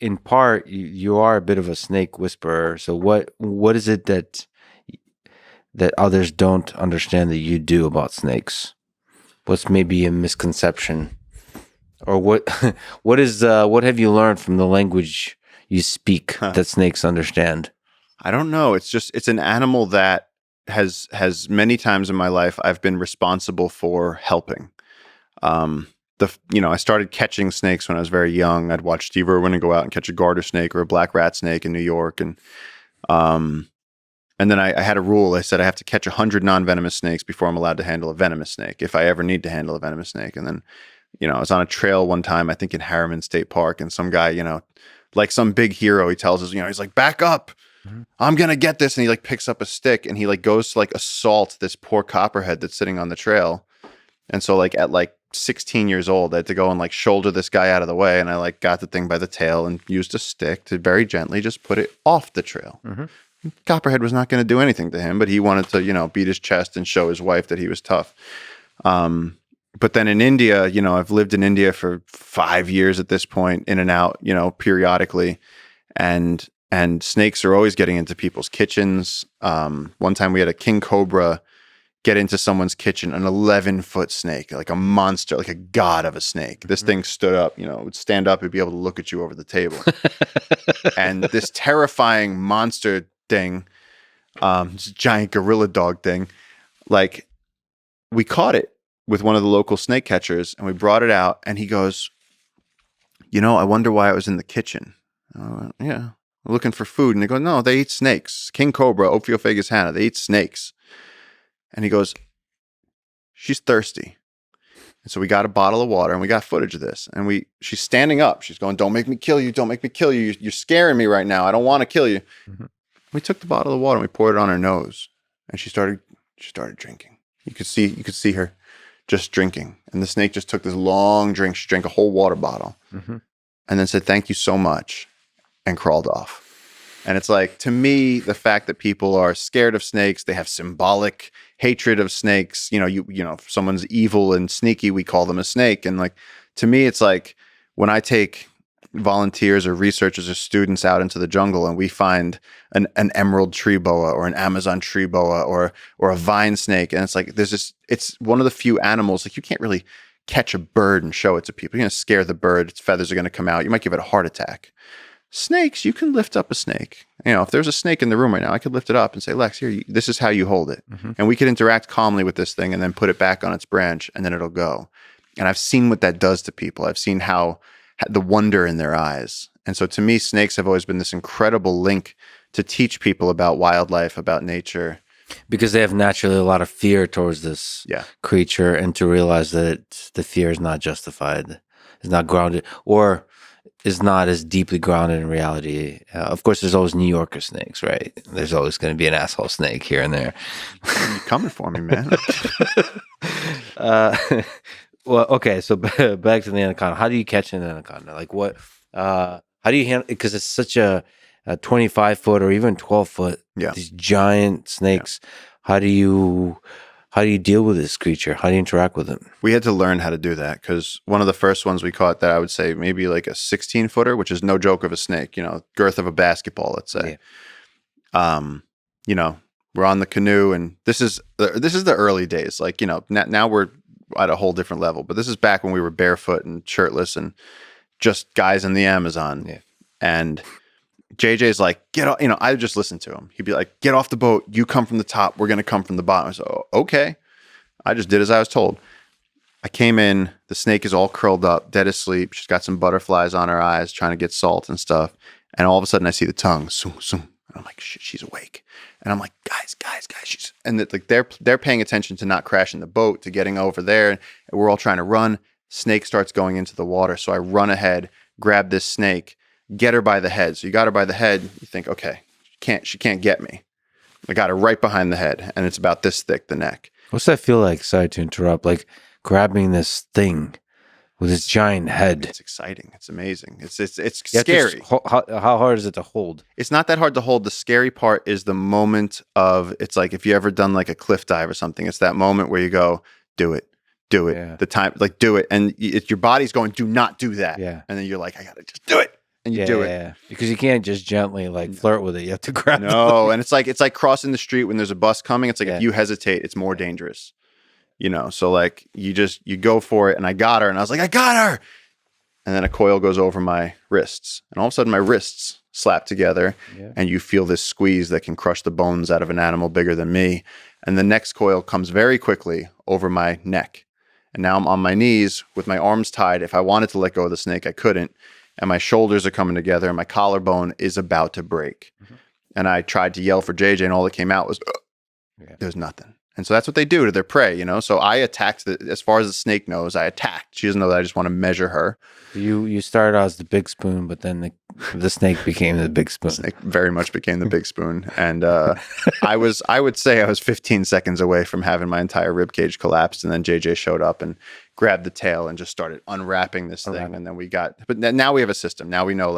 in part, you are a bit of a snake whisperer. So what is it that others don't understand that you do about snakes? What's maybe a misconception, or what what have you learned from the language you speak that snakes understand? I don't know. It's an animal that has many times in my life I've been responsible for helping. I started catching snakes when I was very young. I'd watch Steve Irwin and go out and catch a garter snake or a black rat snake in New York, and then I had a rule. I said I have to catch 100 non-venomous snakes before I'm allowed to handle a venomous snake, if I ever need to handle a venomous snake. And then, I was on a trail one time, I think in Harriman State Park, and some guy, like some big hero, he tells us, he's like, back up. I'm going to get this. And he like picks up a stick and he like goes to like assault this poor copperhead that's sitting on the trail. And so like at like 16 years old, I had to go and like shoulder this guy out of the way. And I like got the thing by the tail and used a stick to very gently just put it off the trail. Copperhead was not going to do anything to him, but he wanted to, beat his chest and show his wife that he was tough. But then in India, I've lived in India for 5 years at this point, in and out, periodically. And snakes are always getting into people's kitchens. One time we had a king cobra get into someone's kitchen, an 11-foot snake, like a monster, like a god of a snake. This thing stood up, it would stand up and be able to look at you over the table. And this terrifying monster thing, this giant gorilla dog thing, like we caught it with one of the local snake catchers and we brought it out and he goes, I wonder why it was in the kitchen. Yeah. Looking for food. And they go, no, they eat snakes. King cobra, Ophiophagus hanna, they eat snakes. And he goes, she's thirsty. And so we got a bottle of water and we got footage of this. And she's standing up. She's going, don't make me kill you. Don't make me kill you. You're scaring me right now. I don't want to kill you. We took the bottle of water and we poured it on her nose. And she started drinking. You could see her just drinking. And the snake just took this long drink. She drank a whole water bottle. And then said, thank you so much. And crawled off. And it's like, to me, the fact that people are scared of snakes, they have symbolic hatred of snakes. If someone's evil and sneaky, we call them a snake. And like, to me, it's like when I take volunteers or researchers or students out into the jungle and we find an emerald tree boa or an Amazon tree boa or a vine snake. And it's like, it's one of the few animals, like you can't really catch a bird and show it to people. You're going to scare the bird. Its feathers are going to come out. You might give it a heart attack. Snakes, you can lift up a snake. If there's a snake in the room right now, I could lift it up and say, Lex, here, this is how you hold it. And we could interact calmly with this thing and then put it back on its branch and then it'll go. And I've seen what that does to people. I've seen how the wonder in their eyes. And so to me, snakes have always been this incredible link to teach people about wildlife, about nature. Because they have naturally a lot of fear towards this creature, and to realize that the fear is not justified, is not grounded, or is not as deeply grounded in reality. Of course, there's always New Yorker snakes, right? There's always going to be an asshole snake here and there. You're coming for me, man. Well, okay, so back to the anaconda. How do you catch an anaconda? Like what? How do you handle it? Because it's such a 25-foot or even 12-foot, these giant snakes. How do you deal with this creature? How do you interact with it? We had to learn how to do that because one of the first ones we caught that I would say maybe like a 16-footer, which is no joke of a snake, girth of a basketball, let's say. We're on the canoe and this is the early days. Like, now we're at a whole different level, but this is back when we were barefoot and shirtless and just guys in the Amazon. Yeah. And JJ's like, get off, I just listened to him. He'd be like, get off the boat. You come from the top. We're going to come from the bottom. I said, oh, okay. I just did as I was told. I came in. The snake is all curled up, dead asleep. She's got some butterflies on her eyes, trying to get salt and stuff. And all of a sudden I see the tongue. Zoom, zoom. And I'm like, shit, she's awake. And I'm like, guys, she's, and they're paying attention to not crashing the boat, to getting over there. And we're all trying to run. Snake starts going into the water. So I run ahead, grab this snake, get her by the head. So you got her by the head. You think, okay, she can't get me. I got her right behind the head, and it's about this thick, the neck. What's that feel like? Sorry to interrupt. Like grabbing this thing with its giant head. It's exciting. It's amazing. It's scary. How hard is it to hold? It's not that hard to hold. The scary part is the moment of, it's like if you ever done like a cliff dive or something, it's that moment where you go, do it. Yeah. The time, like do it. And your body's going, do not do that. Yeah. And then you're like, I got to just do it. and you Yeah, do yeah, it. yeah. Because you can't just gently like flirt with it. You have to grab No, and it's like crossing the street when there's a bus coming. It's like if Yeah. you hesitate, it's more dangerous. So like you go for it, and I got her, and I was like, I got her. And then a coil goes over my wrists, and all of a sudden my wrists slap together, Yeah. and you feel this squeeze that can crush the bones out of an animal bigger than me. And the next coil comes very quickly over my neck. And now I'm on my knees with my arms tied. If I wanted to let go of the snake, I couldn't. And my shoulders are coming together, and my collarbone is about to break. Mhm. And I tried to yell for JJ, and all that came out was, there's nothing. And so that's what they do to their prey, So I attacked, as far as the snake knows, I attacked. She doesn't know that I just want to measure her. You started out as the big spoon, but then the snake became the big spoon. Snake very much became the big spoon. And I would say I was 15 seconds away from having my entire rib cage collapsed. And then JJ showed up and grabbed the tail and just started unwrapping this thing. And then but now we have a system. Now we know,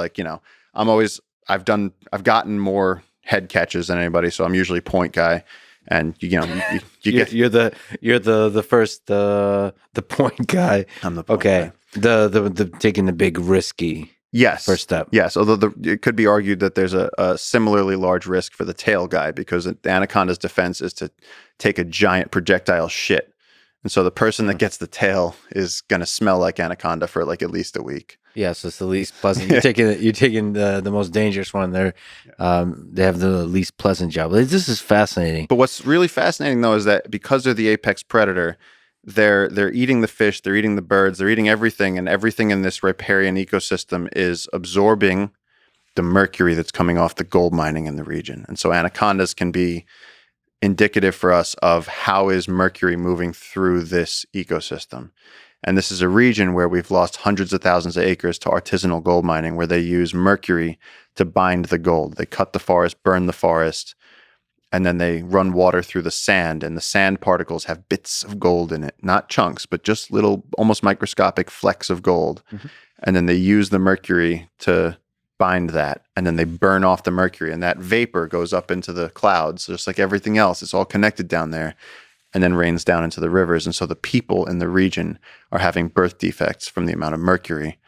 I've gotten more head catches than anybody. So I'm usually point guy. And you're the first the point guy. I'm the point okay. guy. The taking the big risky first step. Yes, although it could be argued that there's a similarly large risk for the tail guy, because the anaconda's defense is to take a giant projectile shit. And so the person that gets the tail is going to smell like anaconda for like at least a week. Yeah, so it's the least pleasant. You're taking the most dangerous one. They have the least pleasant job. This is fascinating. But what's really fascinating though is that because they're the apex predator, they're eating the fish, they're eating the birds, they're eating everything, and everything in this riparian ecosystem is absorbing the mercury that's coming off the gold mining in the region. And so anacondas can be indicative for us of how is mercury moving through this ecosystem. And this is a region where we've lost hundreds of thousands of acres to artisanal gold mining, where they use mercury to bind the gold. They cut the forest, burn the forest, and then they run water through the sand, and the sand particles have bits of gold in it, not chunks, but just little, almost microscopic flecks of gold. Mm-hmm. And then they use the mercury to bind that, and then they burn off the mercury, and that vapor goes up into the clouds, just like everything else. It's all connected down there, and then rains down into the rivers. And so the people in the region are having birth defects from the amount of mercury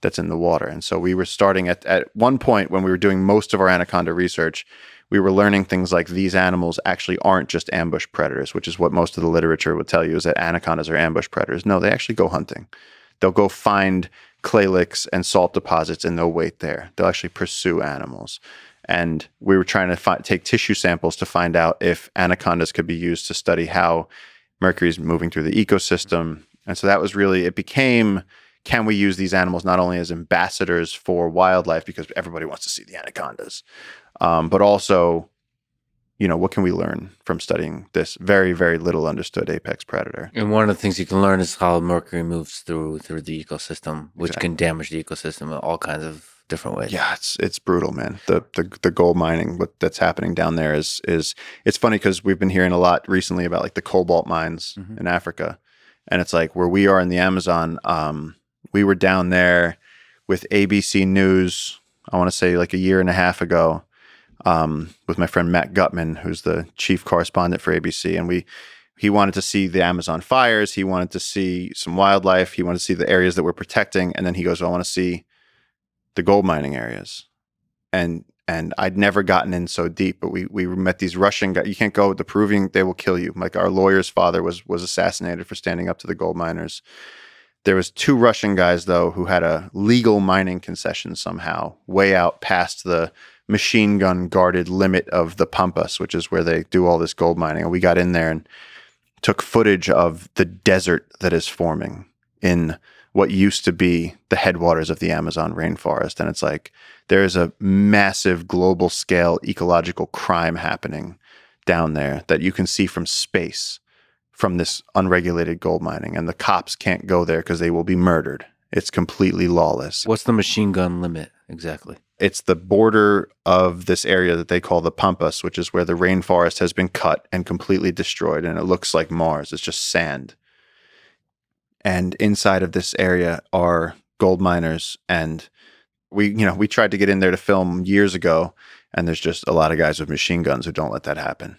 that's in the water. And so we were starting at one point when we were doing most of our anaconda research, we were learning things like these animals actually aren't just ambush predators, which is what most of the literature would tell you, is that anacondas are ambush predators. No, they actually go hunting. They'll go find clay licks and salt deposits, and they'll wait there. They'll actually pursue animals. And we were trying to take tissue samples to find out if anacondas could be used to study how mercury is moving through the ecosystem. And so that was really, it became, can we use these animals not only as ambassadors for wildlife, because everybody wants to see the anacondas, but also, what can we learn from studying this very, very little understood apex predator? And one of the things you can learn is how mercury moves through the ecosystem, which can damage the ecosystem in all kinds of different ways. Yeah, it's brutal, man. The gold mining that's happening down there is it's funny because we've been hearing a lot recently about like the cobalt mines in Africa, and it's like where we are in the Amazon. We were down there with ABC News, I want to say like a year and a half ago, with my friend Matt Gutman, who's the chief correspondent for ABC, and he wanted to see the Amazon fires, he wanted to see some wildlife, he wanted to see the areas that we're protecting, and then he goes, I want to see the gold mining areas. And I'd never gotten in so deep, but we met these Russian guys. You can't go with the Peruvian, they will kill you. Like our lawyer's father was assassinated for standing up to the gold miners. There was 2 Russian guys though who had a legal mining concession somehow, way out past the machine gun guarded limit of the Pampas, which is where they do all this gold mining. And we got in there and took footage of the desert that is forming in what used to be the headwaters of the Amazon rainforest. And it's like, there's a massive global scale ecological crime happening down there that you can see from space, from this unregulated gold mining. And the cops can't go there because they will be murdered. It's completely lawless. What's the machine gun limit exactly? It's the border of this area that they call the Pampas, which is where the rainforest has been cut and completely destroyed. And it looks like Mars. It's just sand. And inside of this area are gold miners. And we tried to get in there to film years ago. And there's just a lot of guys with machine guns who don't let that happen.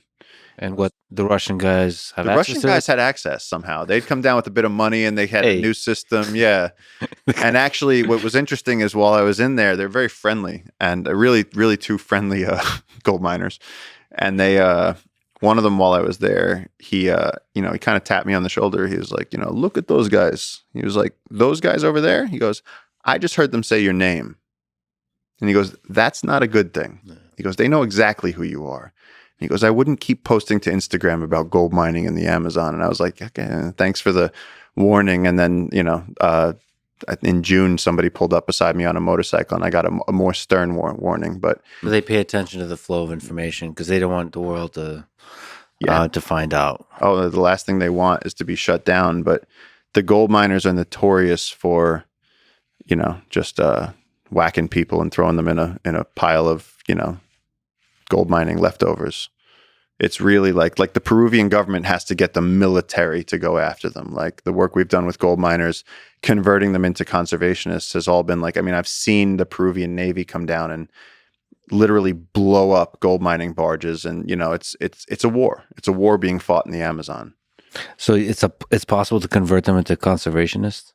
And what the Russian guys have The access Russian to guys it? had access somehow. They'd come down with a bit of money and they had a Hey, new system. Yeah. And actually, what was interesting is while I was in there, they're very friendly and really, really two friendly gold miners. And they, one of them, while I was there, he, he kind of tapped me on the shoulder. He was like, look at those guys. He was like, those guys over there. He goes, I just heard them say your name. And he goes, that's not a good thing. He goes, they know exactly who you are. And he goes, I wouldn't keep posting to Instagram about gold mining in the Amazon. And I was like, okay, thanks for the warning. And then, in June, somebody pulled up beside me on a motorcycle and I got a more stern warning. But they pay attention to the flow of information because they don't want the world to yeah, to find out. oh, the last thing they want is to be shut down. But the gold miners are notorious for, just whacking people and throwing them in a pile of, gold mining leftovers. It's really like the Peruvian government has to get the military to go after them. Like the work we've done with gold miners, converting them into conservationists has all been like, I mean, I've seen the Peruvian Navy come down and literally blow up gold mining barges. And, it's a war. It's a war being fought in the Amazon. So it's possible to convert them into conservationists.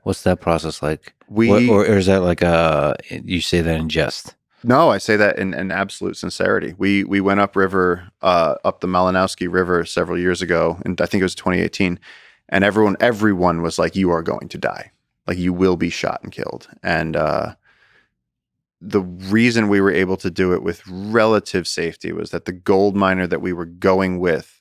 What's that process like? Or is that like you say that in jest? No, I say that in absolute sincerity. We went upriver, up the Malinowski River several years ago, and I think it was 2018, and everyone was like, "You are going to die. Like you will be shot and killed." And the reason we were able to do it with relative safety was that the gold miner that we were going with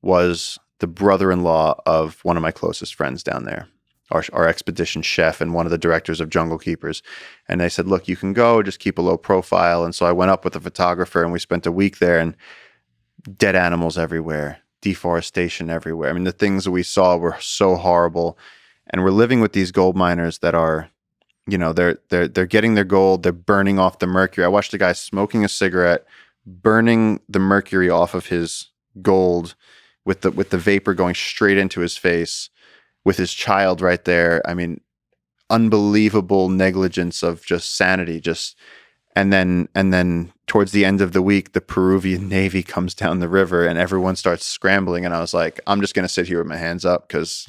was the brother-in-law of one of my closest friends down there. Our expedition chef and one of the directors of Junglekeepers. And they said, look, you can go, just keep a low profile. And so I went up with a photographer and we spent a week there, and dead animals everywhere, deforestation everywhere. I mean, the things that we saw were so horrible. And we're living with these gold miners that are, they're getting their gold, they're burning off the mercury. I watched a guy smoking a cigarette, burning the mercury off of his gold with the vapor going straight into his face, with his child right there. I mean, unbelievable negligence of just sanity. And then towards the end of the week, the Peruvian Navy comes down the river and everyone starts scrambling. And I was like, I'm just going to sit here with my hands up because,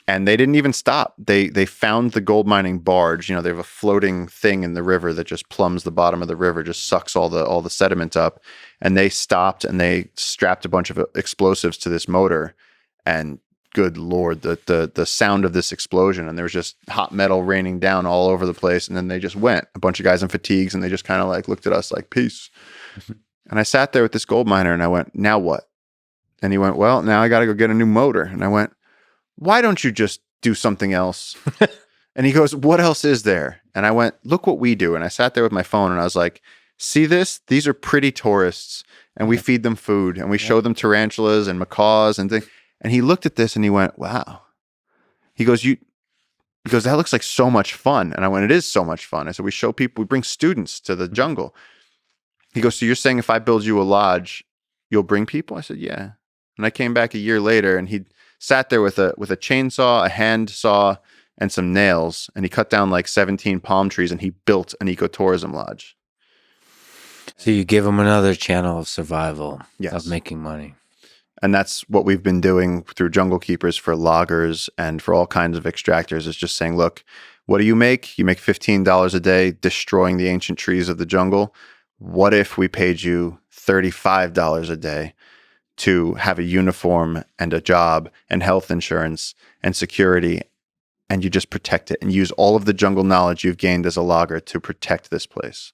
and they didn't even stop. They found the gold mining barge. They have a floating thing in the river that just plumbs the bottom of the river, just sucks all the sediment up. And they stopped and they strapped a bunch of explosives to this motor, and good Lord, the sound of this explosion, and there was just hot metal raining down all over the place. And then they just went, a bunch of guys in fatigues, and they just kind of like looked at us like, peace. And I sat there with this gold miner and I went, now what? And he went, well, now I got to go get a new motor. And I went, why don't you just do something else? And he goes, what else is there? And I went, look what we do. And I sat there with my phone and I was like, see this? These are pretty tourists, and we feed them food and we show them tarantulas and macaws and things. And he looked at this and he went, wow. He goes, that looks like so much fun. And I went, it is so much fun. I said, we bring students to the jungle. He goes, so you're saying if I build you a lodge, you'll bring people? I said, yeah. And I came back a year later and he sat there with a chainsaw, a hand saw, and some nails. And he cut down like 17 palm trees and he built an ecotourism lodge. So you give them another channel of survival, yes, of making money. And that's what we've been doing through Junglekeepers for loggers and for all kinds of extractors, is just saying, look, what do you make? You make $15 a day destroying the ancient trees of the jungle. What if we paid you $35 a day to have a uniform and a job and health insurance and security, and you just protect it and use all of the jungle knowledge you've gained as a logger to protect this place?